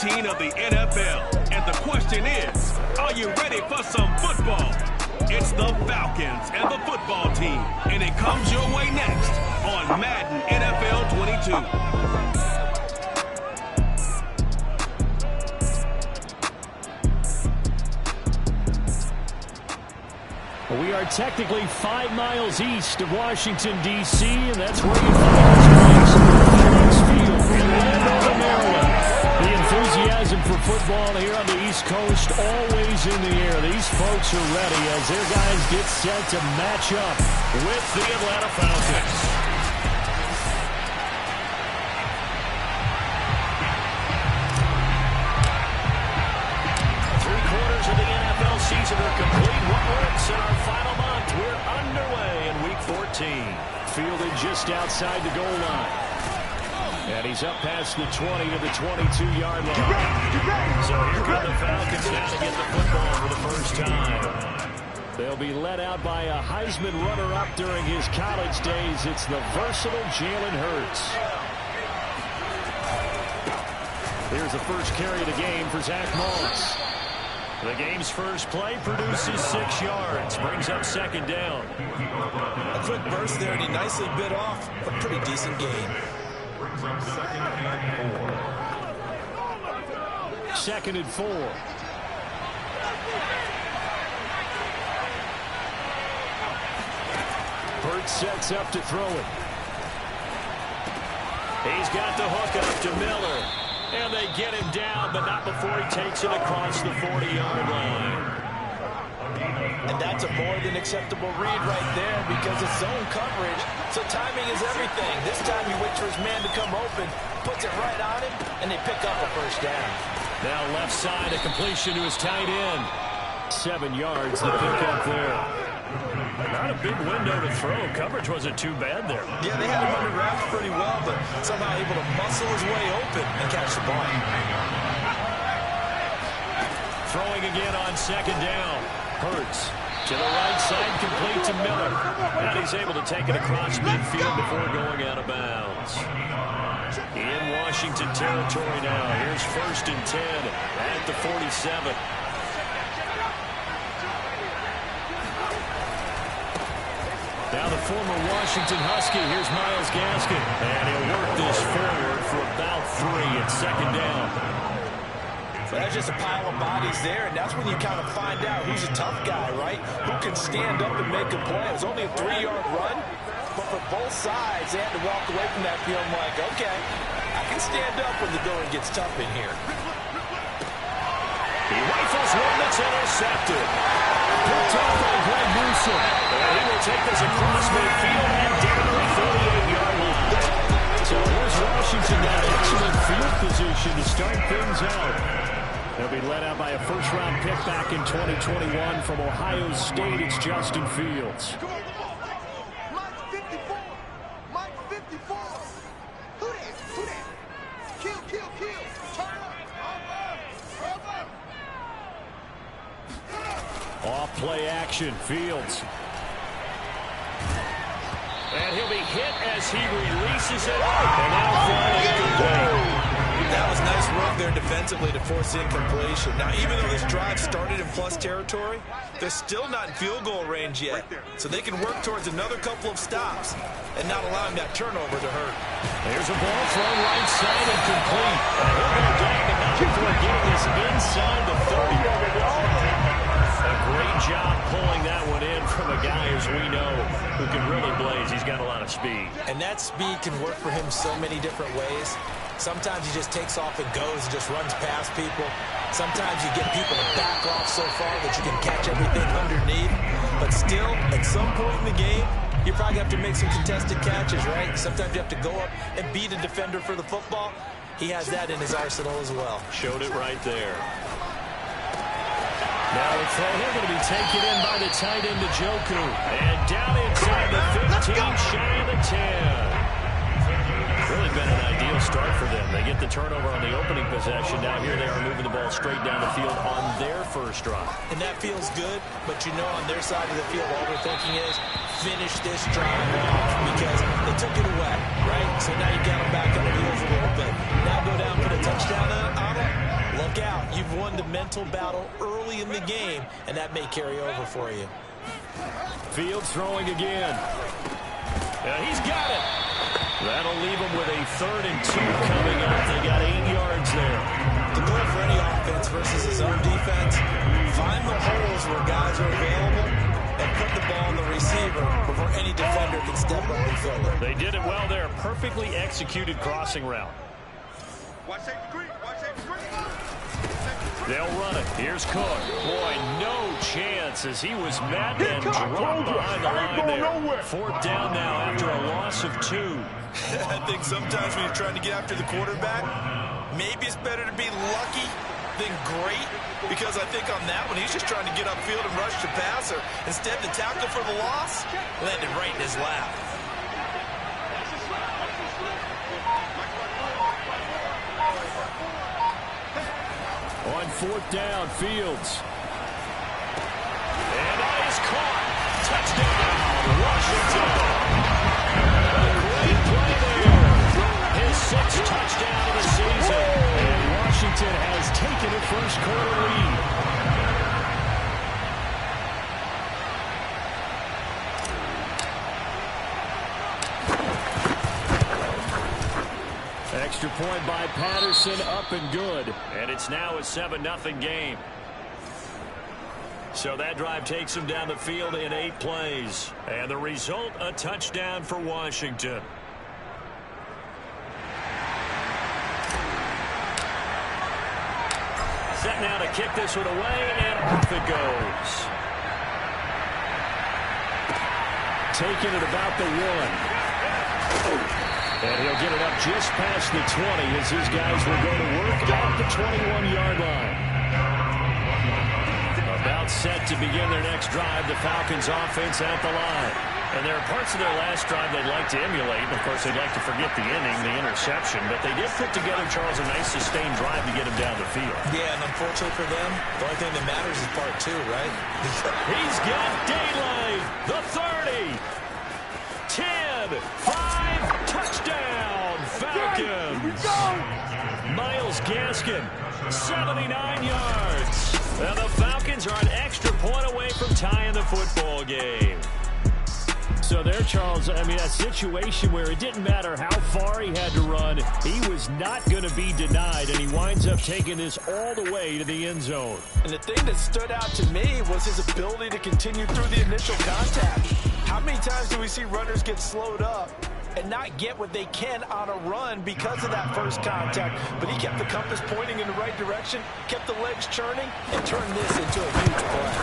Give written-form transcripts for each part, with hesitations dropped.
14 of the NFL. And the question is, are you ready for some football? It's the Falcons and the football team, and it comes your way next on Madden NFL 22. We are technically 5 miles east of Washington, D.C., and that's where you find this place, FedEx Field in Landover, Maryland. The enthusiasm for football here on the East Coast always in the air. These folks are ready as their guys get set to match up with the Atlanta Falcons. Season are complete. What works in our final month? We're underway in week 14. Fielded just outside the goal line. And he's up past the 20 to the 22-yard line. So here come the Falcons now to get the football for the first time. They'll be led out by a Heisman runner-up during his college days. It's the versatile Jalen Hurts. Here's the first carry of the game for Zach Moss. The game's first play produces 6 yards, brings up second down. A quick burst there, and he nicely bit off a pretty decent gain. Second and 4. Hurts sets up to throw it. He's got the hook up to Miller. And they get him down, but not before he takes it across the 40-yard line. And that's a more than acceptable read right there because it's zone coverage, so timing is everything. This time he waits for his man to come open, puts it right on him, and they pick up a first down. Now left side, a completion to his tight end. 7 yards, the pickup there. Not a big window to throw. Coverage wasn't too bad there. Yeah, they had him under wraps pretty well, but somehow able to muscle his way open and catch the ball. Throwing again on second down. Hurts to the right side, complete to Miller. And he's able to take it across midfield before going out of bounds. In Washington territory now. Here's first and 10 at the 47. Now the former Washington Husky, here's Myles Gaskin. And he'll work this forward for about 3 at second down. So that's just a pile of bodies there, and that's when you kind of find out who's a tough guy, right? Who can stand up and make a play. It was only a 3-yard run, but for both sides, they had to walk away from that feeling like, okay, I can stand up when the going gets tough in here. He rifles one that's intercepted. Picked off by Greg Newsom. And he will take this across midfield and down to the 48-yard line. So here's Washington now. Excellent field position to start things out. They'll be led out by a first-round pick back in 2021 from Ohio State. It's Justin Fields. Mike 54. Mike 54. Who that? Kill. Turn up. Off play action, Fields. And he'll be hit as he releases it. And now flying incomplete. That was nice work there defensively to force incompletion. Now, even though this drive started in plus territory, they're still not in field goal range yet. So they can work towards another couple of stops and not allowing that turnover to hurt. There's a ball thrown right side and complete. And he'll go down to not before getting this inside the 30. A great job pulling that one in from a guy, as we know, who can really blaze. He's got a lot of speed. And that speed can work for him so many different ways. Sometimes he just takes off and goes and just runs past people. Sometimes you get people to back off so far that you can catch everything underneath. But still, at some point in the game, you probably have to make some contested catches, right? Sometimes you have to go up and beat a defender for the football. He has that in his arsenal as well. Showed it right there. Now the throw here going to be taken in by the tight end, Njoku. And down inside the 15, shy of the 10. Really been an ideal start for them. They get the turnover on the opening possession. Now here they are moving the ball straight down the field on their first drive. And that feels good, but you know on their side of the field, all they're thinking is finish this drive off because they took it away, right? So now you got them back on the wheels a little bit. Now go down, put a touchdown on them. look out. You've won the mental battle early in the game, and that may carry over for you. Fields throwing again. He's got it. That'll leave him with a 3rd and 2 coming up. They got 8 yards there. The goal for any offense versus his own defense, find the holes where guys are available and put the ball on the receiver before any defender can step up and fill it. They did it well there. Perfectly executed crossing route. Watch safety green. Watch safety green. They'll run it. Here's Cook. Boy, no chance as he was met and dropped behind the line there. 4th down now after a loss of 2. I think sometimes when you're trying to get after the quarterback, maybe it's better to be lucky than great, because I think on that one, he's just trying to get upfield and rush the passer. Instead, the tackle for the loss landed right in his lap. On 4th down, Fields. And that is caught. Touchdown, Washington. A great play there. His 6th touchdown of the season. And Washington has taken a first-quarter lead. Extra point by Patterson, up and good. And it's now a 7-0 game. So that drive takes him down the field in 8 plays. And the result, a touchdown for Washington. Set now to kick this one away, and off it goes. Taking it about the 1. And he'll get it up just past the 20 as his guys will go to work at the 21-yard line. About set to begin their next drive, the Falcons offense at the line. And there are parts of their last drive they'd like to emulate. And of course, they'd like to forget the inning, the interception. But they did put together, Charles, a nice sustained drive to get him down the field. Yeah, and unfortunately for them, the only thing that matters is part 2, right? He's got daylight. The 30. 10, 5, touchdown, Falcons. Myles Gaskin, 79 yards. And the Falcons are an extra point away from tying the football game. So there, Charles, I mean, a situation where it didn't matter how far he had to run, he was not going to be denied, and he winds up taking this all the way to the end zone. And the thing that stood out to me was his ability to continue through the initial contact. How many times do we see runners get slowed up and not get what they can on a run because of that first contact? But he kept the compass pointing in the right direction, kept the legs churning, and turned this into a huge play.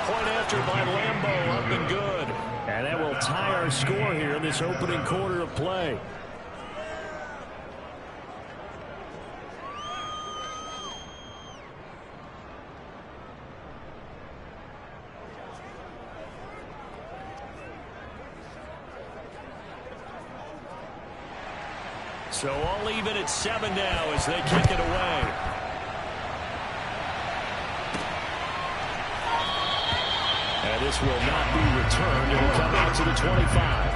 Point after by Lambeau, up and good. And that will tie our score here in this opening quarter of play. So all even at 7 now as they kick it away. And this will not be returned. It will come out to the 25.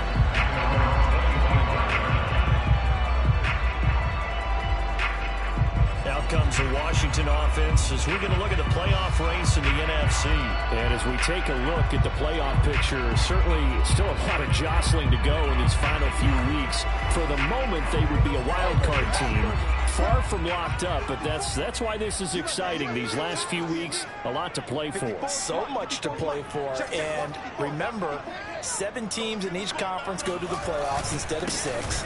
Out comes the Washington offense as we're going to look at the playoff race in the NFC. And as we take a look at the playoff picture, certainly still a lot of jostling to go in these final few weeks. For the moment, they would be a wild card team. Far from locked up, but that's why this is exciting. These last few weeks, a lot to play for. So much to play for. And remember, 7 teams in each conference go to the playoffs instead of 6.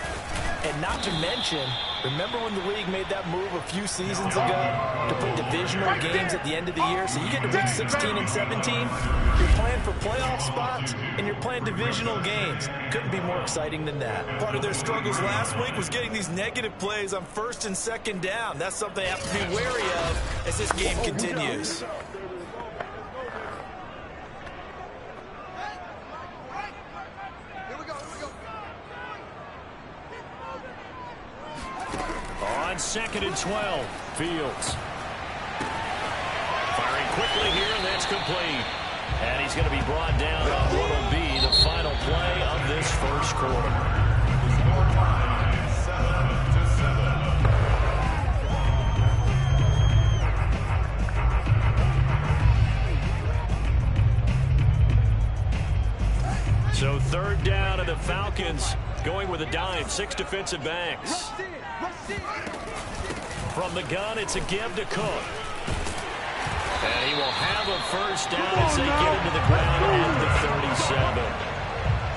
And not to mention, remember when the league made that move a few seasons ago to put divisional games at the end of the year? So you get to week 16 and 17, you're playing for playoff spots, and you're playing divisional games. Couldn't be more exciting than that. Part of their struggles last week was getting these negative plays on 1st and 2nd down. That's something they have to be wary of as this game continues. On 2nd and 12, Fields. Firing quickly here, and that's complete. And he's going to be brought down on what will be the final play of this first quarter. Third down, and the Falcons going with a dime. 6 defensive backs. From the gun, it's a give to Cook. And he will have a first down as they get into the ground at the 37.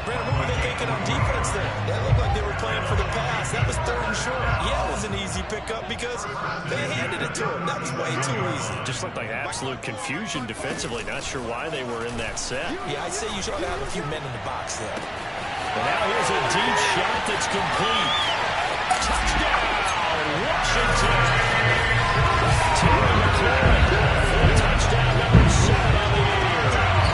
Brandon, what were they thinking on defense there? That looked like they were playing for the pass. That was 3rd and short. Yeah, it was an easy pickup because they handed it to him. That was way too easy. Just looked like absolute confusion defensively. Not sure why they were in that set. Yeah, I'd say you should have a few men in the box there. And now here's a deep shot that's complete. Touchdown, Washington. Terry McLaurin for touchdown number 7 on the year.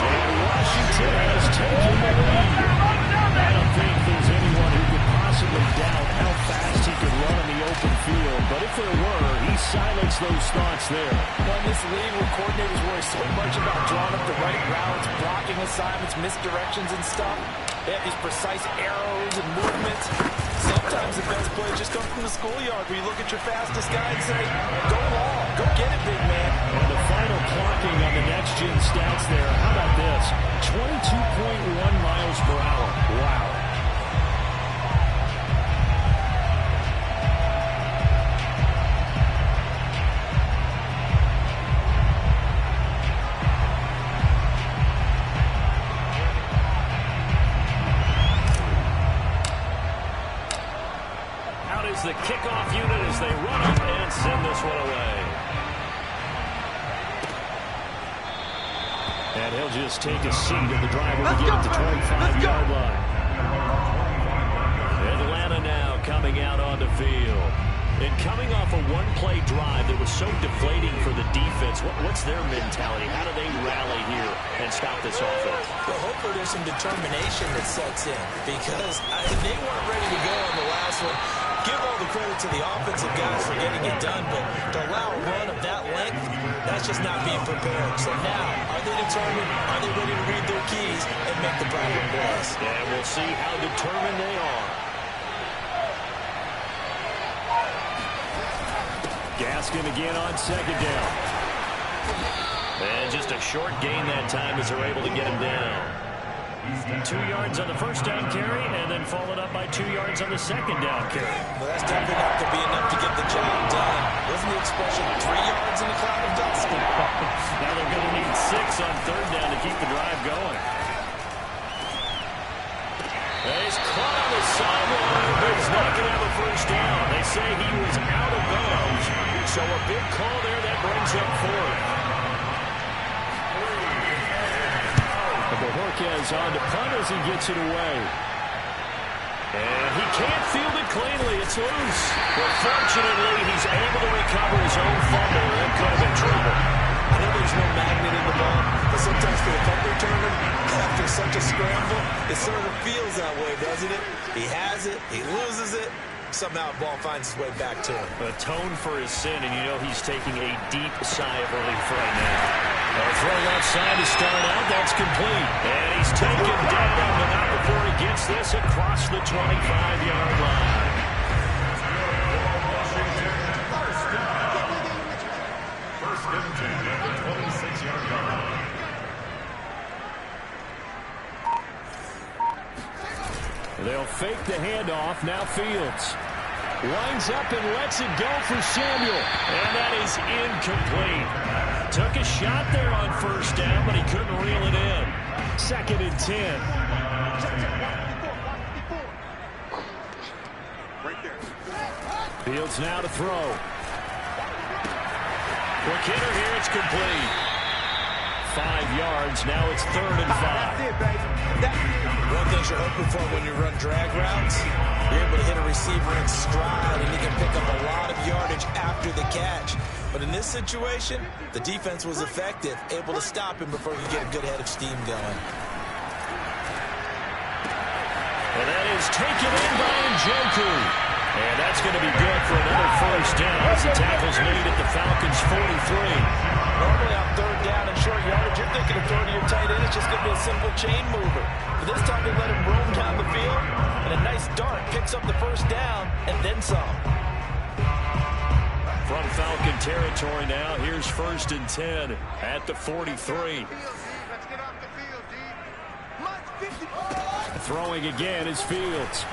And Washington has taken the lead. I don't think there's anyone who could possibly doubt how fast he could run in the open field. But if there were, he silenced those thoughts there. Well, in this league where coordinators worry so much about drawing up the right routes, blocking assignments, misdirections and stuff, they have these precise arrows and movements. Sometimes the best plays just come from the schoolyard where you look at your fastest guy and say, go long, go get it, big man. And the final clocking on the next-gen stats there, how about this? 22.1 miles per hour. Wow. The kickoff unit as they run up and send this one away. And he'll just take a seat in the drive when we get to the 25-yard line. Atlanta now coming out on the field. And coming off a one-play drive that was so deflating for the defense, what's their mentality? How do they rally here and stop this offense? Well, hopefully there's some determination that sets in because they weren't ready to go on the last one. Give all the credit to the offensive guys for getting it done, but to allow a run of that length, that's just not being prepared. So now, are they determined? Are they ready to read their keys and make the proper plays? And we'll see how determined they are. Gaskin again on 2nd down. And just a short gain that time as they're able to get him down. 2 yards on the first down carry, and then followed up by 2 yards on the second down carry. Well, that's definitely not going to be enough to get the job done. Wasn't the expression 3 yards in a cloud of dust? Now they're going to need 6 on 3rd down to keep the drive going. He's caught on the sideline, but he's not going to have a first down. They say he was out of bounds, so a big call there that brings up 4th. Borges on the punt as he gets it away. And he can't field it cleanly. It's loose. But fortunately, he's able to recover his own fumble and could have been trouble. I know there's no magnet in the ball, but sometimes for the punt returner, after such a scramble, it sort of feels that way, doesn't it? He has it, he loses it, somehow the ball finds its way back to him. Atone for his sin, and you know he's taking a deep sigh of relief right now. A throw left side to start out. That's complete. And he's taken down, but not before he gets this across the 25-yard line. First and 10 at the 26-yard line. They'll fake the handoff. Now Fields winds up and lets it go for Samuel. And that is incomplete. Took a shot there on first down, but he couldn't reel it in. 2nd and 10. Right there. Fields now to throw. Quick hitter here, it's complete. 5 yards, now it's 3rd and 5. That's it, baby. One thing you're hoping for when you run drag routes, you're able to hit a receiver in stride, and he can pick up a lot of yardage after the catch. But in this situation, the defense was effective, able to stop him before he could get a good head of steam going. And that is taken in by Njoku. And that's going to be good for another first down as the tackle's made at the Falcons' 43. Normally on 3rd down and short yardage, you're thinking of throwing to your tight end. It's just going to be a simple chain mover. But this time they let him roam down the field, and a nice dart picks up the first down and then some. From Falcon territory now, here's 1st and 10 at the 43. Throwing again is Fields.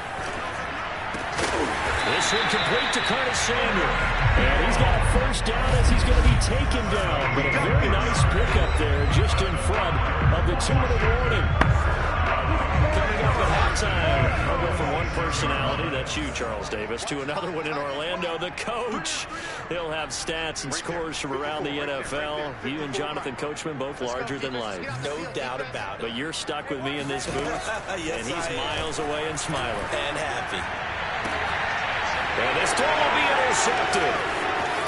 This one complete to Curtis Samuel. And he's got first down as he's going to be taken down. But a very nice pickup there just in front of the 2-minute warning. Coming up at halftime, I'll go from one personality, that's you, Charles Davis, to another one in Orlando, the coach. He'll have stats and scores from around the NFL. You and Jonathan Coachman both larger than life. No doubt about it. But you're stuck with me in this booth, yes, and he's miles away and smiling. And happy. And this throw will be intercepted.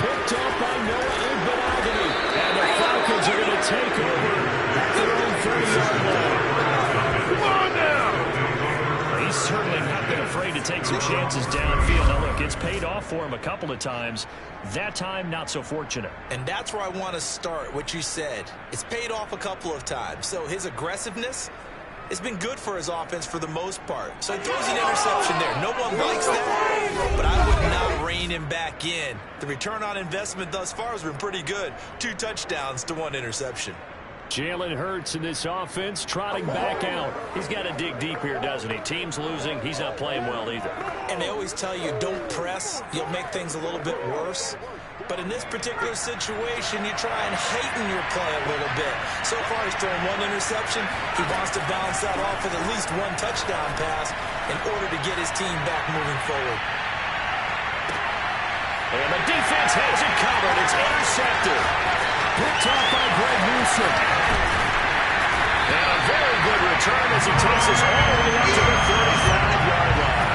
Picked off by Noah Igbenogany. And the Falcons are going to take over at their own 30-yard line. Come on now! He's certainly not been afraid to take some chances downfield. Now, look, it's paid off for him a couple of times. That time, not so fortunate. And that's where I want to start, what you said. It's paid off a couple of times. So his aggressiveness has been good for his offense for the most part. So he throws an interception there. No one likes that, but I would not rein him back in. The return on investment thus far has been pretty good. 2 touchdowns to 1 interception. Jalen Hurts in this offense trotting back out. He's got to dig deep here, doesn't he? Team's losing. He's not playing well either. And they always tell you, don't press. You'll make things a little bit worse. But in this particular situation, you try and heighten your play a little bit. So far, he's thrown 1 interception. He wants to bounce that off with at least 1 touchdown pass in order to get his team back moving forward. And the defense has it covered. It's intercepted. Picked off by Greg Newsome. And a very good return as he takes us all the way up to the 35-yard line.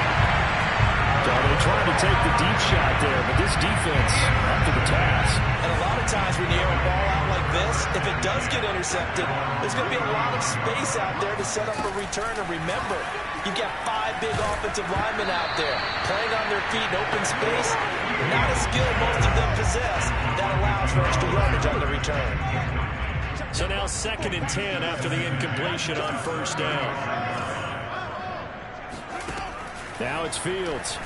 So they tried to take the deep shot there, but this defense up to the task. And a lot of times when you air a ball out like this, if it does get intercepted, there's going to be a lot of space out there to set up a return. And remember, you've got 5 big offensive linemen out there playing on their feet in open space. Not a skill most of them possess that allows for extra yardage on the return. So now 2nd and 10 after the incompletion on first down. Now it's Fields.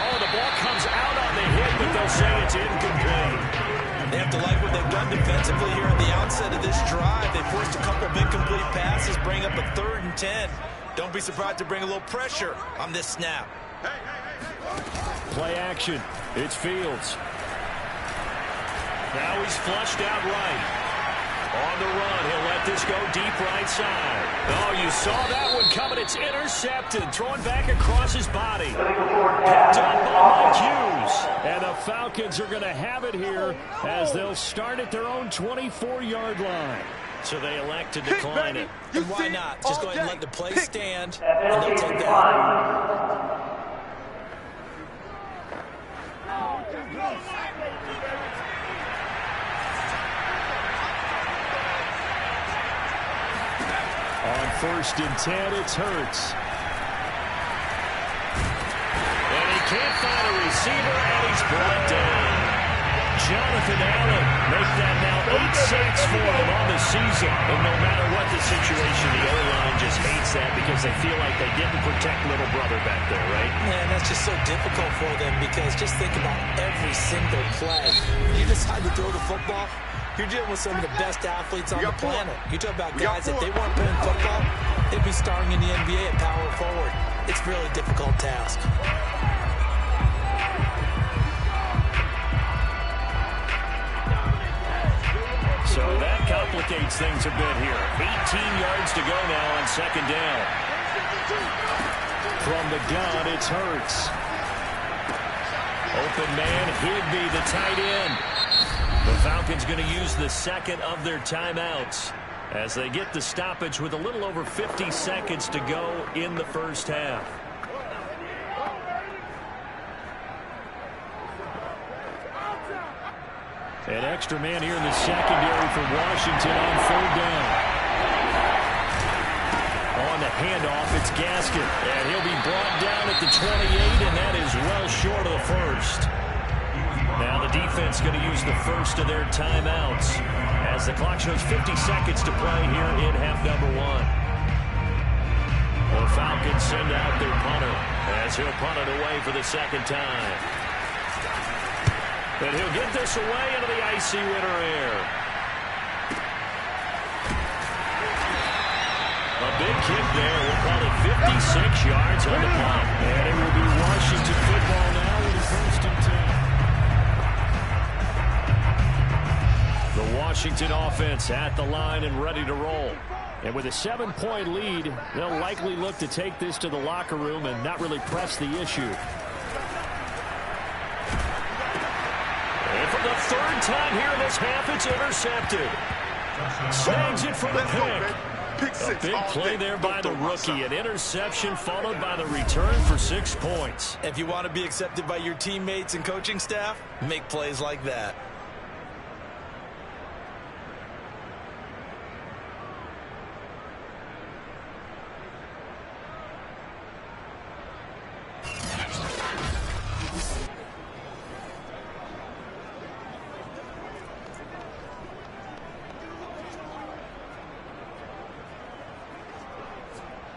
Oh, the ball comes out on the hit, but they'll say it's incomplete. They have to like what they've done defensively here at the outset of this drive. They forced a couple of incomplete passes, bring up a 3rd and 10. Don't be surprised to bring a little pressure on this snap. Play action. It's Fields. Now he's flushed out right. On the run, he'll let this go deep right side. Oh, you saw that one coming. It's intercepted. Throwing back across his body. Picked up by Mike Hughes. And the Falcons are going to have it here as they'll start at their own 24-yard line. So they elect to decline it. And why not? Just go ahead and let the play stand, and they'll take that. On 1st and 10, it's Hurts. And he can't find a receiver, and he's brought down. Jonathan Allen make that now 8 sacks for him on the season. And no matter what the situation, the O-line just hates that because they feel like they didn't protect little brother back there, right? Man, that's just so difficult for them because just think about every single play. You decide to throw the football, you're dealing with some of the best athletes on the planet. You talk about guys, if they weren't playing football, they'd be starring in the NBA at power forward. It's a really difficult task. So that complicates things a bit here. 18 yards to go now on 2nd down. From the gun, it's Hurts. Open man, Higby, the tight end. The Falcons going to use the 2nd of their timeouts as they get the stoppage with a little over 50 seconds to go in the first half. An extra man here in the secondary for Washington on 3rd down. On the handoff, it's Gaskin. And he'll be brought down at the 28, and that is well short of the 1st. Now the defense going to use the 1st of their timeouts as the clock shows 50 seconds to play here in half number 1. The Falcons send out their punter as he'll punt it away for the 2nd time. And he'll get this away into the icy winter air. A big kick there. We'll call it 56 yards on the punt. And it will be Washington football now with a 1st and 10. The Washington offense at the line and ready to roll. And with a 7-point lead, they'll likely look to take this to the locker room and not really press the issue. And for the 3rd time here in this half, it's intercepted. Snags it for the pick. A big play there by the rookie. An interception followed by the return for 6 points. If you want to be accepted by your teammates and coaching staff, make plays like that.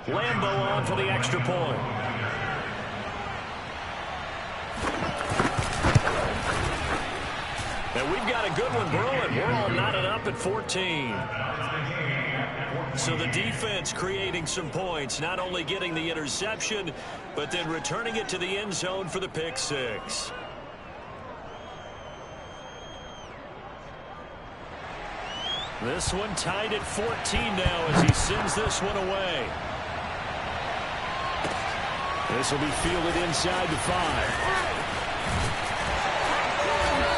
Lambo on for the extra point. And we've got a good one brewing. We're all knotted up at 14. So the defense creating some points, not only getting the interception, but then returning it to the end zone for the pick 6. This one tied at 14 now as he sends this one away. This will be fielded inside the 5.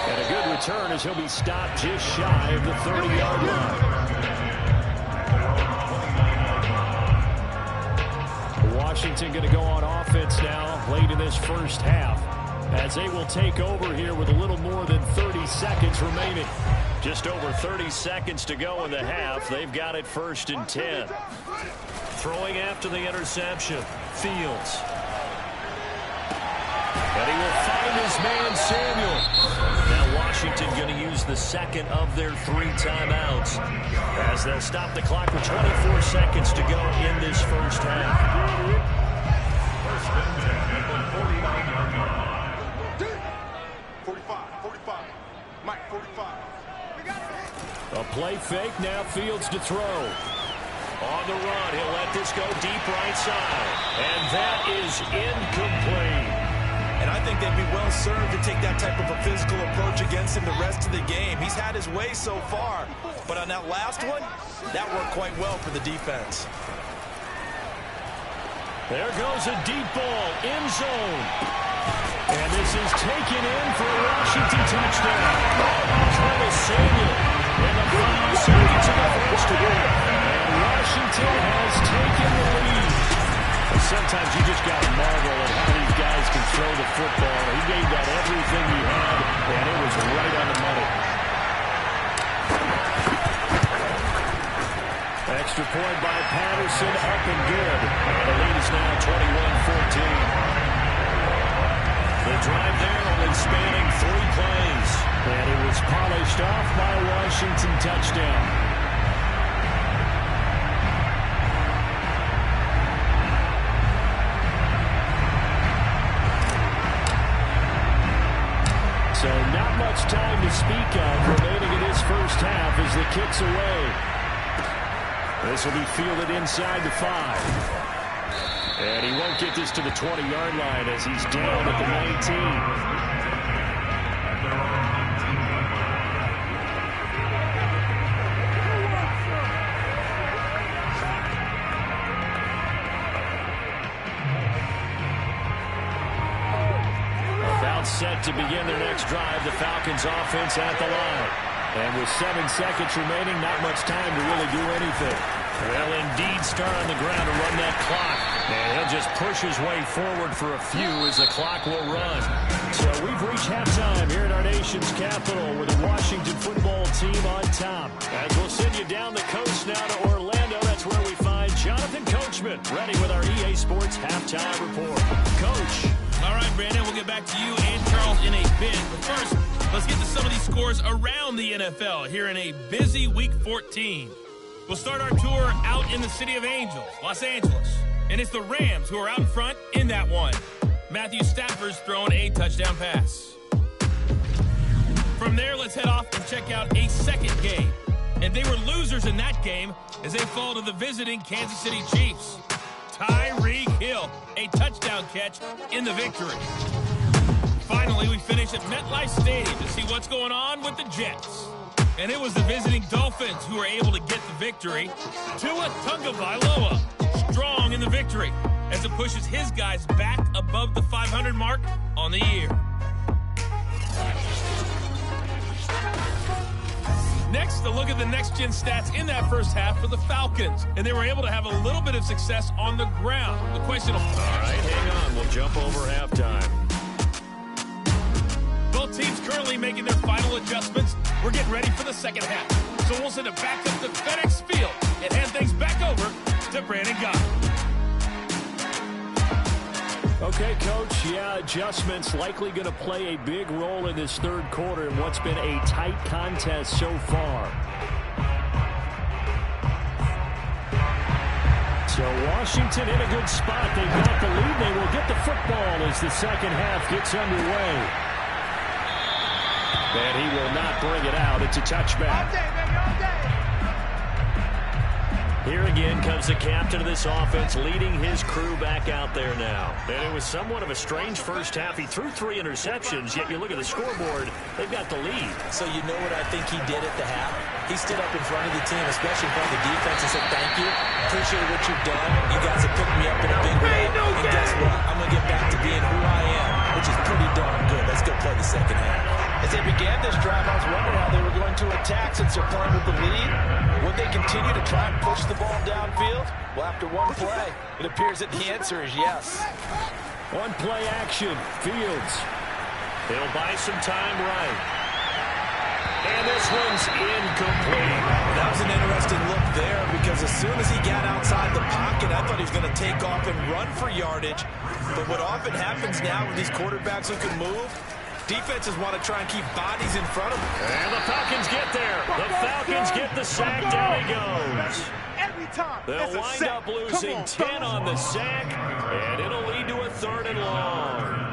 And a good return as he'll be stopped just shy of the 30-yard line. Washington going to go on offense now late in this first half as they will take over here with a little more than 30 seconds remaining. Just over 30 seconds to go in the half. They've got it 1st and 10. Throwing after the interception. Fields. And he will find his man, Samuel. Now Washington going to use the second of their 3 timeouts as they'll stop the clock with 24 seconds to go in this first half. 45. Mike, 45. A play fake, now Fields to throw. On the run, he'll let this go deep right side. And that is incomplete. And I think they'd be well served to take that type of a physical approach against him the rest of the game. He's had his way so far, but on that last one, that worked quite well for the defense. There goes a deep ball, end zone. And this is taken in for a Washington touchdown. Curtis Samuel in the 5 seconds of the first to go. And Washington has taken the lead. Sometimes you just got to marvel at how these guys can throw the football. He gave that everything he had, and it was right on the money. Extra point by Patterson, up and good. And the lead is now 21-14. The drive there only spanning 3 plays. And it was polished off by a Washington touchdown. So not much time to speak of remaining in this first half as the kick's away. This will be fielded inside the 5. And he won't get this to the 20-yard line as he's down at the 19. Set to begin their next drive, the Falcons offense at the line. And with 7 seconds remaining, not much time to really do anything. They'll indeed start on the ground to run that clock. And he'll just push his way forward for a few as the clock will run. So we've reached halftime here in our nation's capital with the Washington football team on top. As we'll send you down the coast now to Orlando, that's where we find Jonathan Coachman ready with our EA Sports halftime report. Coach. All right, Brandon, we'll get back to you and Charles in a bit. But first, let's get to some of these scores around the NFL here in a busy Week 14. We'll start our tour out in the city of Angels, Los Angeles. And it's the Rams who are out in front in that one. Matthew Stafford's throwing a touchdown pass. From there, let's head off and check out a second game. And they were losers in that game as they fall to the visiting Kansas City Chiefs. Tyreek Hill, a touchdown catch in the victory. Finally, we finish at MetLife Stadium to see what's going on with the Jets. And it was the visiting Dolphins who were able to get the victory. Tua Tagovailoa, strong in the victory as it pushes his guys back above the 500 mark on the year. Next, a look at the next-gen stats in that first half for the Falcons. And they were able to have a little bit of success on the ground. The question of... All right, hang on. We'll jump over halftime. Both teams currently making their final adjustments. We're getting ready for the second half. So we'll send it back up to FedEx Field and hand things back over to Brandon Gott. Okay, Coach, yeah, adjustments likely going to play a big role in this third quarter in what's been a tight contest so far. So Washington in a good spot. They've got the lead. They will get the football as the second half gets underway. And he will not bring it out. It's a touchback. All day, baby, all day. Here again comes the captain of this offense, leading his crew back out there now. And it was somewhat of a strange first half. He threw 3 interceptions, yet you look at the scoreboard, they've got the lead. So you know what I think he did at the half? He stood up in front of the team, especially in front of the defense, and said, thank you. Appreciate what you've done. You guys have picked me up in a big way. And guess what? I'm going to get back to being who I am, which is pretty darn good. Let's go play the second half. As they began this drive, I was wondering how they were going to attack since they're playing with the lead. Would they continue to try and push the ball downfield? Well, after one play, it appears that the answer is yes. One play action, Fields. They'll buy some time right. And this one's incomplete. That was an interesting look there because as soon as he got outside the pocket, I thought he was going to take off and run for yardage. But what often happens now with these quarterbacks who can move, defenses want to try and keep bodies in front of them. And the Falcons get there. The Falcons get the sack. Down he goes. Every time. They'll wind up losing 10 on the sack, and it'll lead to a 3rd and long.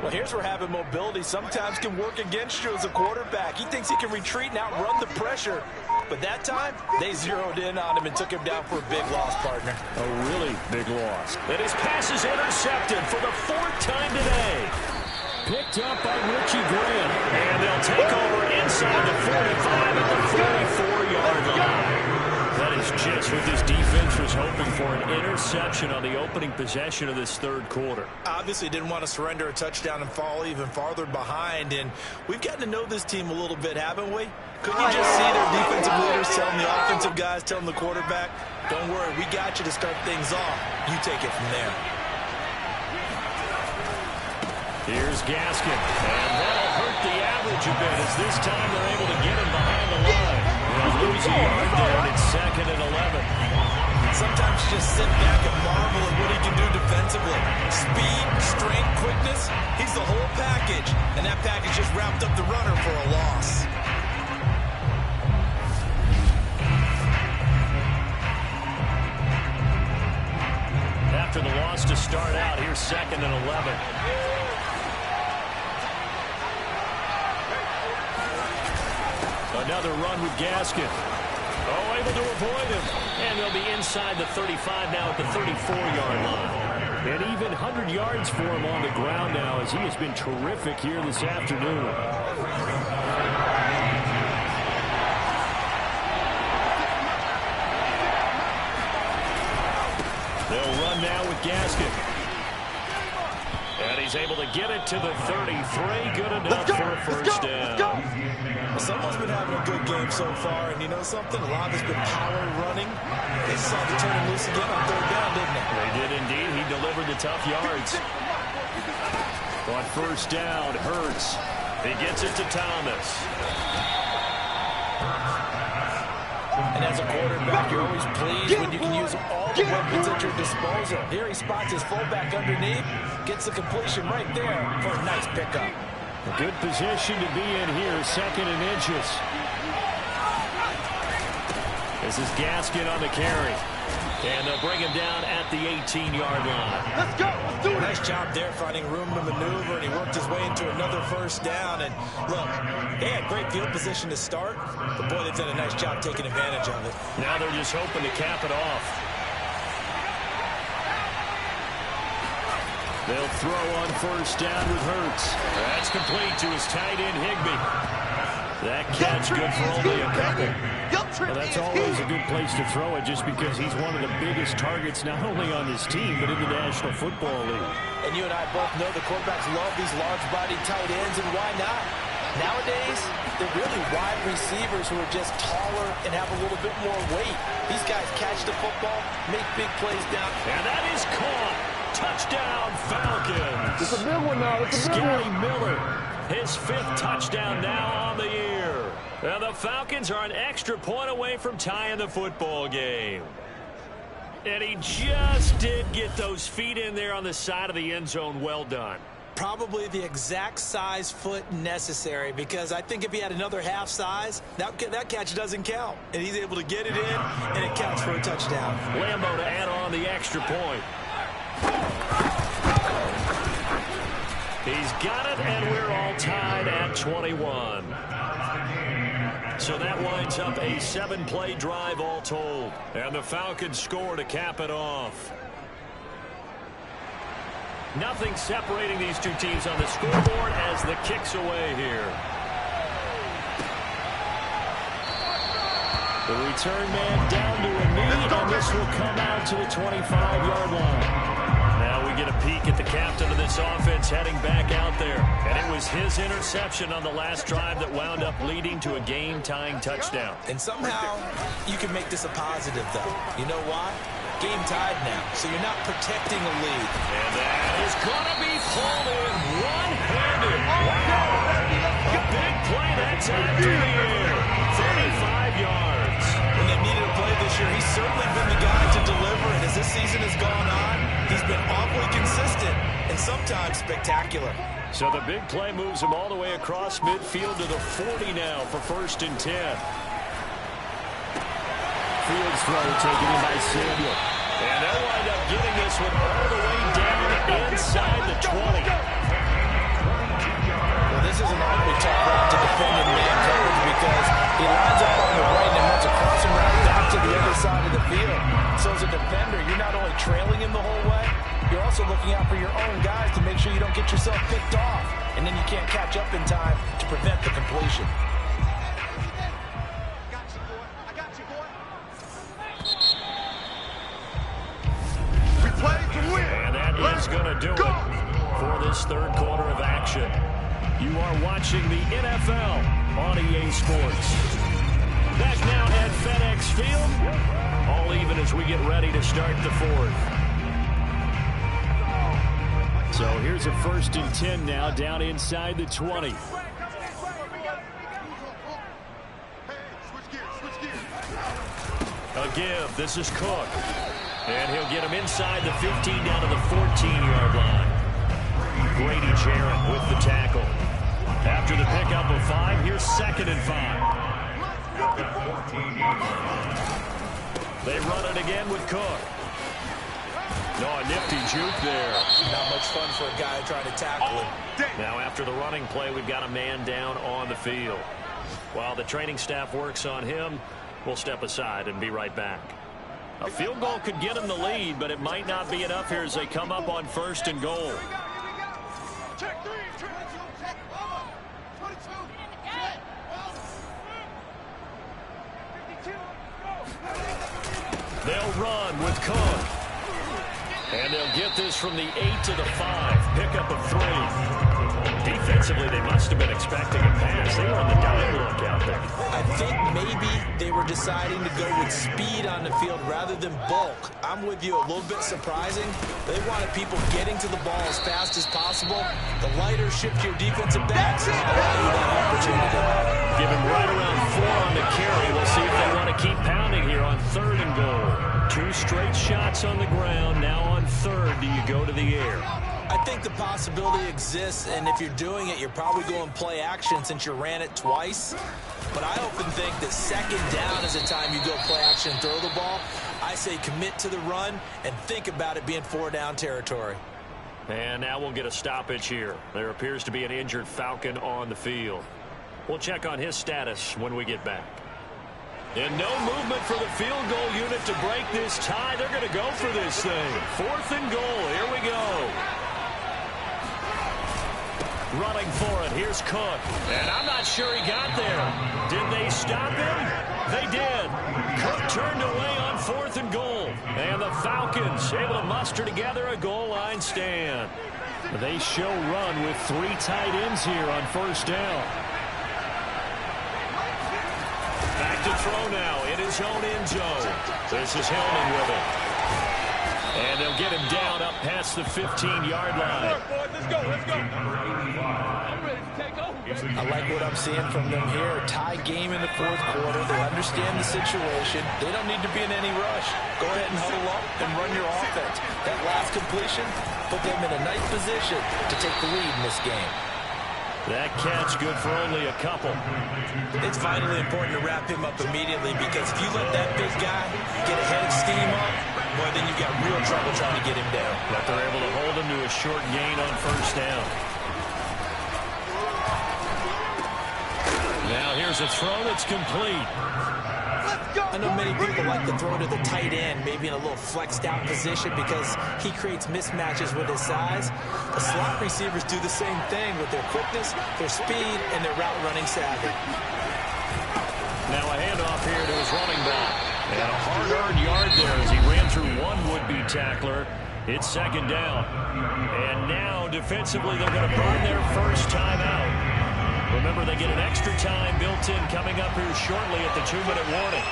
Well, here's where having mobility sometimes can work against you as a quarterback. He thinks he can retreat and outrun the pressure. But that time, they zeroed in on him and took him down for a big loss, partner. A really big loss. And his pass is intercepted for the 4th time today. Picked up by Richie Graham. And they'll take over inside the 45 at the 44-yard line. That is just what this defense was hoping for, an interception on the opening possession of this third quarter. Obviously didn't want to surrender a touchdown and fall even farther behind. And we've gotten to know this team a little bit, haven't we? Couldn't you just see their defensive leaders telling the offensive guys, telling the quarterback, don't worry, we got you to start things off. You take it from there. Here's Gaskin, and that'll hurt the average a bit as this time they're able to get him behind the line. They'll lose a yard there, and it's 2nd and 11. Sometimes you just sit back and marvel at what he can do defensively. Speed, strength, quickness, he's the whole package. And that package just wrapped up the runner for a loss. After the loss to start out, here's 2nd and 11. Another run with Gaskin. Oh, able to avoid him. And they'll be inside the 35 now at the 34-yard line. And even 100 yards for him on the ground now as he has been terrific here this afternoon. They'll run now with Gaskin. And he's able to get it to the 33. Good enough for a first down. Someone's been having a good game so far, and you know something? A lot has been power running. They decided to turn him loose again on 3rd down, didn't they? They did indeed. He delivered the tough yards. On 1st down, Hurts. He gets it to Thomas. And as a quarterback, you're always pleased when you can use all the weapons at your disposal. Here he spots his fullback underneath, gets the completion right there for a nice pickup. A good position to be in here, 2nd and inches. This is Gaskin on the carry. And they'll bring him down at the 18-yard line. Let's go. Let's do it. Nice job there finding room to maneuver, and he worked his way into another first down. And look, they had great field position to start, but boy, they've done a nice job taking advantage of it. Now they're just hoping to cap it off. They'll throw on first down with Hurts. That's complete to his tight end, Higbee. That catch good for only a couple. Well, that's always a good place to throw it just because he's one of the biggest targets not only on his team but in the National Football League. And you and I both know the quarterbacks love these large-bodied tight ends, and why not? Nowadays, they're really wide receivers who are just taller and have a little bit more weight. These guys catch the football, make big plays down. And that is caught. Touchdown, Falcons. It's a big one now. It's a big Scotty one. Miller, his 5th touchdown now on the year. And the Falcons are an extra point away from tying the football game. And he just did get those feet in there on the side of the end zone. Well done. Probably the exact size foot necessary, because I think if he had another half size, that catch doesn't count. And he's able to get it in, and it counts for a touchdown. Lambo to add on the extra point. He's got it, and we're all tied at 21. So that winds up a 7-play drive all told. And the Falcons score to cap it off. Nothing separating these two teams on the scoreboard as the kick's away here. The return man down to a knee, and this will come out to the 25-yard line. Now we get a peek at the captain of this offense heading back out there. And it was his interception on the last drive that wound up leading to a game-tying touchdown. And somehow you can make this a positive, though. You know why? Game tied now, so you're not protecting a lead. And that is going to be pulled in one-handed. Wow. A big play that time through the air. 35 yards. When they needed a play this year, he's certainly been the guy to deliver. And as this season has gone on, he's been awfully consistent and sometimes spectacular. So the big play moves him all the way across midfield to the 40 now for 1st and 10. Fields throw taken in by Samuel. And they'll wind up getting this one all the way down inside the 20. Well, this is an awfully tough route to defend in man coverage because he lines up on the right and runs a crossing route back to the other side of the field. So as a defender, you're not only trailing him the whole way, you're also looking out for your own guys to make sure you don't get yourself picked off. And then you can't catch up in time to prevent the completion. And that is going to do it for this 3rd quarter of action. You are watching the NFL on EA Sports. Back now at FedEx Field, all even as we get ready to start the 4th. So here's a 1st and 10 now down inside the 20. A give. This is Cook. And he'll get him inside the 15 down to the 14-yard line. Grady Jarrett with the tackle. After the pickup of 5, here's 2nd and 5. They run it again with Cook. No, a nifty juke there. Not much fun for a guy trying to tackle him. Now after the running play, we've got a man down on the field. While the training staff works on him, we'll step aside and be right back. A field goal could get them the lead, but it might not be enough here as they come up on 1st and goal. They'll run with Cook. And they'll get this from the 8 to the 5. Pickup of 3. Defensively, they must have been expecting a pass. They were on the dime look out there. I think maybe they were deciding to go with speed on the field rather than bulk. I'm with you, a little bit surprising. They wanted people getting to the ball as fast as possible. The lighter shift your defensive backs allow you that opportunity. Give him right around 4 on the carry. We'll see if they want to keep pounding here on 3rd and goal. 2 straight shots on the ground. Now on 3rd, do you go to the air? I think the possibility exists, and if you're doing it, you're probably going play action since you ran it twice. But I often think that 2nd down is the time you go play action and throw the ball. I say commit to the run and think about it being 4-down territory. And now we'll get a stoppage here. There appears to be an injured Falcon on the field. We'll check on his status when we get back. And no movement for the field goal unit to break this tie. They're going to go for this thing. 4th and goal. Here we go. Running for it. Here's Cook. And I'm not sure he got there. Did they stop him? They did. Cook turned away on 4th and goal. And the Falcons able to muster together a goal line stand. They show run with 3 tight ends here on 1st down. Back to throw now in his own end zone. This is Hillman with it. And they'll get him down up past the 15-yard line. Let's go. I'm ready to take over. I like what I'm seeing from them here. Tie game in the 4th quarter. They understand the situation. They don't need to be in any rush. Go ahead and huddle up and run your offense. That last completion put them in a nice position to take the lead in this game. That catch good for only a couple. It's vitally important to wrap him up immediately, because if you let that big guy get ahead of steam up, boy, then you've got real trouble trying to get him down. But they're able to hold him to a short gain on 1st down. Now here's a throw that's complete. I know many people like to throw to the tight end, maybe in a little flexed out position, because he creates mismatches with his size. The slot receivers do the same thing with their quickness, their speed, and their route running savvy. Now a handoff here to his running back. And a hard-earned yard there as he ran through one would-be tackler. It's 2nd down. And now defensively they're going to burn their first time out. Remember, they get an extra time built in coming up here shortly at the 2-minute warning.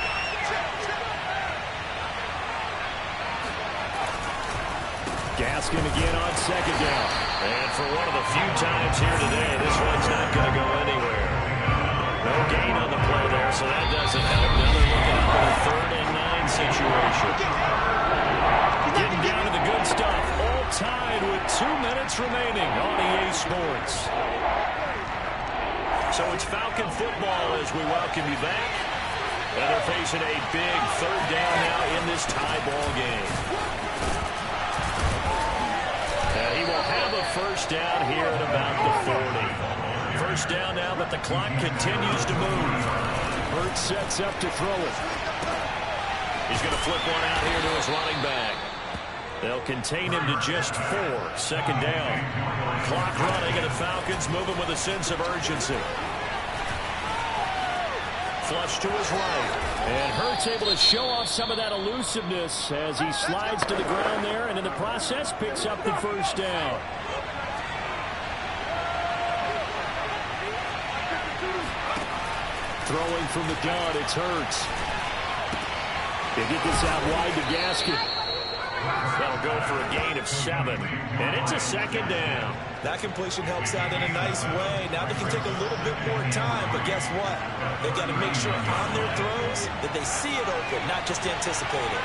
Gaskin again on 2nd down. And for one of the few times here today, this one's not going to go anywhere. No gain on the play there, so that doesn't help. Now they're looking up at a 3rd and 9 situation. Getting down to the good stuff. All tied with 2 minutes remaining on EA Sports. So it's Falcon football as we welcome you back. And they're facing a big 3rd down now in this tie ball game. And he will have a 1st down here at about the 40. 1st down now, but the clock continues to move. Hurts sets up to throw it. He's going to flip one out here to his running back. They'll contain him to just 4. 2nd down. Clock running, and the Falcons moving with a sense of urgency. Flush to his right. And Hurts able to show off some of that elusiveness as he slides to the ground there, and in the process picks up the 1st down. Throwing from the gun, it's Hurts. They get this out wide to Gaskin. That'll go for a gain of 7. And it's a 2nd down. That completion helps out in a nice way. Now they can take a little bit more time, but guess what? They've got to make sure on their throws that they see it open, not just anticipate it.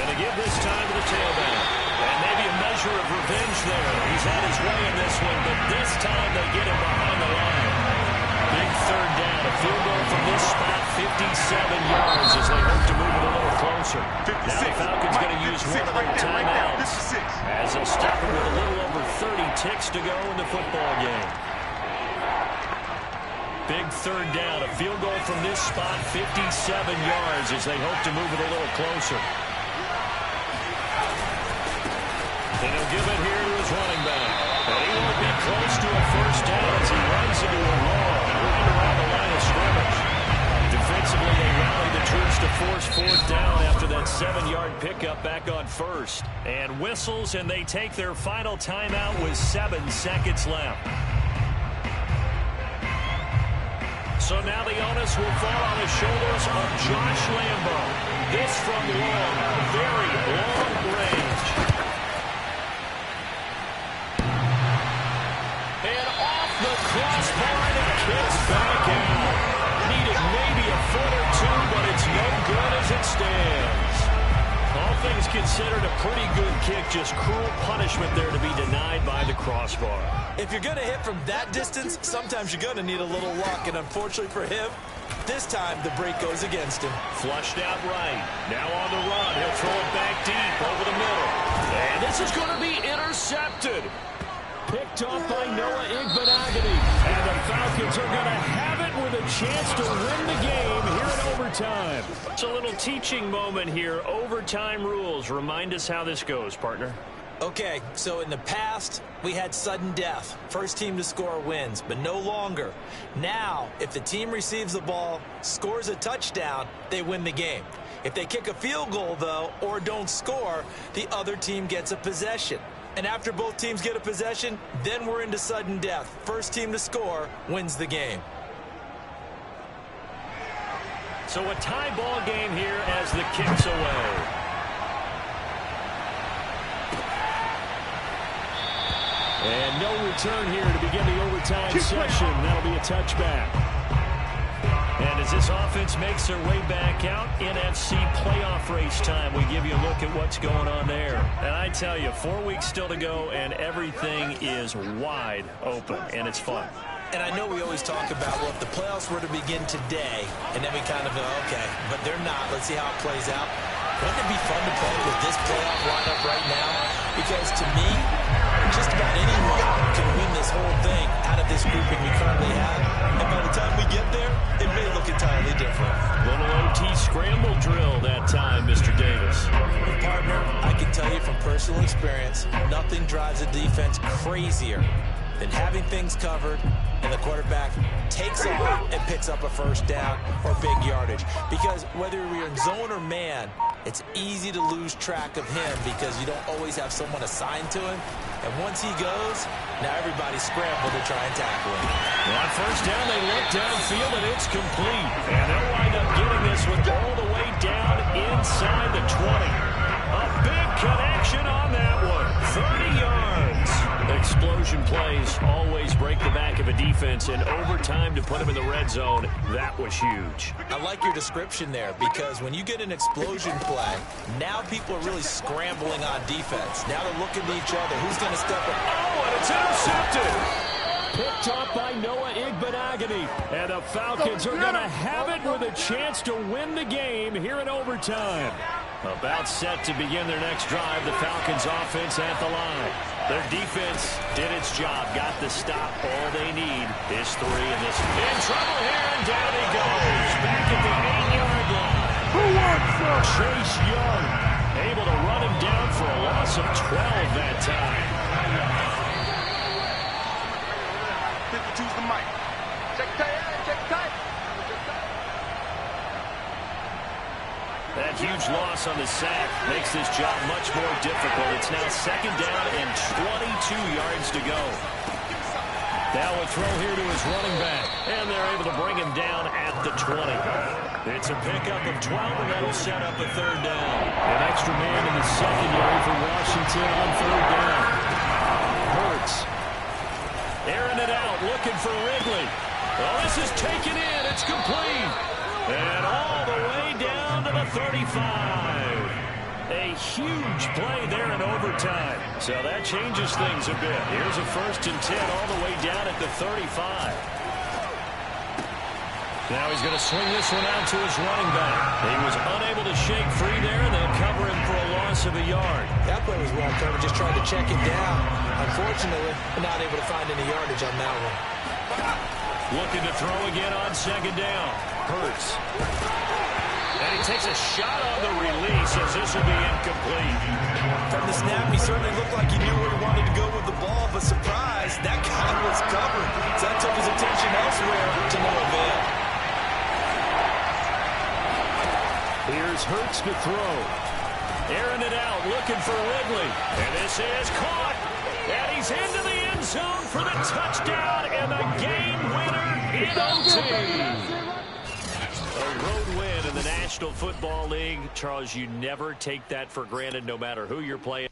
And to give this time to the tailback. And maybe a measure of revenge there. He's had his way in this one, but this time they get him behind the line. Big 3rd down. A field goal from this spot, 57 yards as they hope to move it a little closer. Now the Falcons going to use one of their timeouts as they'll stop it with a little over 30 ticks to go in the football game. Big 3rd down. A field goal from this spot, 57 yards as they hope to move it a little closer. And he'll give it here to his running back. And he won't be close to a 1st down as he runs into a wall right around the line of scrimmage. Defensively, they rally the troops to force 4th down after that 7-yard pickup back on 1st. And whistles, and they take their final timeout with 7 seconds left. So now the onus will fall on the shoulders of Josh Lambo. This from long, very long range. And off the crossbar, and it kicks back out. Needed maybe a foot or two, but it's no good as it stands. Off things considered, a pretty good kick. Just cruel punishment there to be denied by the crossbar. If you're going to hit from that distance, sometimes you're going to need a little luck. And unfortunately for him, this time the break goes against him. Flushed out right. Now on the run. He'll throw it back deep over the middle. And this is going to be intercepted. Picked off by Noah Igbenogany. And the Falcons are going to have it with a chance to win the game here in overtime. It's a little teaching moment here. Overtime rules. Remind us how this goes, partner. Okay, so in the past, we had sudden death. First team to score wins, but no longer. Now, if the team receives the ball, scores a touchdown, they win the game. If they kick a field goal, though, or don't score, the other team gets a possession. And after both teams get a possession, then we're into sudden death. First team to score wins the game. So a tie ball game here as the kick's away. And no return here to begin the overtime session. That'll be a touchback. And as this offense makes their way back out, NFC playoff race time, we give you a look at what's going on there. And I tell you, 4 weeks still to go, and everything is wide open, and it's fun. And I know we always talk about, well, if the playoffs were to begin today, and then we kind of go, okay, but they're not. Let's see how it plays out. Wouldn't it be fun to play with this playoff lineup right now? Because to me, just about anyone can win this whole thing out of this grouping we currently have. And by the time we get there, it may look entirely different. Little OT scramble drill that time, Mr. Davis. Partner, I can tell you from personal experience, nothing drives a defense crazier than having things covered and the quarterback takes off and picks up a first down or big yardage. Because whether you're in zone or man, it's easy to lose track of him because you don't always have someone assigned to him. And once he goes, now everybody's scrambled to try and tackle him. On first down, they look downfield, and it's complete. And they'll wind up getting this one all the way down inside the 20. A big connection on that one. 30 yards. Explosion plays always break the back of a defense, and overtime to put him in the red zone, that was huge. I like your description there because when you get an explosion play, now people are really scrambling on defense. Now they're looking to each other. Who's going to step up? Oh, and it's intercepted. Picked off by Noah Igbenogany. And the Falcons are going to have it with a chance to win the game here in overtime. About set to begin their next drive, the Falcons offense at the line. Their defense did its job, got the stop. All they need is 3 in this. In trouble here, and down he goes. Back at the 8-yard line. Who wants that? Chase Young able to run him down for a loss of 12 that time. 52's the mic. Check tight, check tight. That huge loss on the sack makes this job much more difficult. It's now second down and 22 yards to go. Now a throw here to his running back, and they're able to bring him down at the 20. It's a pickup of 12, and that'll set up a third down. An extra man in the secondary for Washington on third down. Hurts. Airing it out, looking for Ridley. Well, this is taken in. It's complete. And all the way down to the 35. A huge play there in overtime. So that changes things a bit. Here's a 1st and 10 all the way down at the 35. Now he's going to swing this one out to his running back. He was unable to shake free there, and they'll cover him for a loss of a yard. That play was well covered, just tried to check it down. Unfortunately, not able to find any yardage on that one. Looking to throw again on second down. Hurts. And he takes a shot on the release as this will be incomplete. From the snap, he certainly looked like he knew where he wanted to go with the ball, but surprise, that guy was covered. So that took his attention elsewhere to no avail. Here's Hurts to throw. Airing it out, looking for Ridley. And this is caught. And he's into the end zone for the touchdown and the game winner in OT. A road win in the National Football League. Charles, you never take that for granted no matter who you're playing.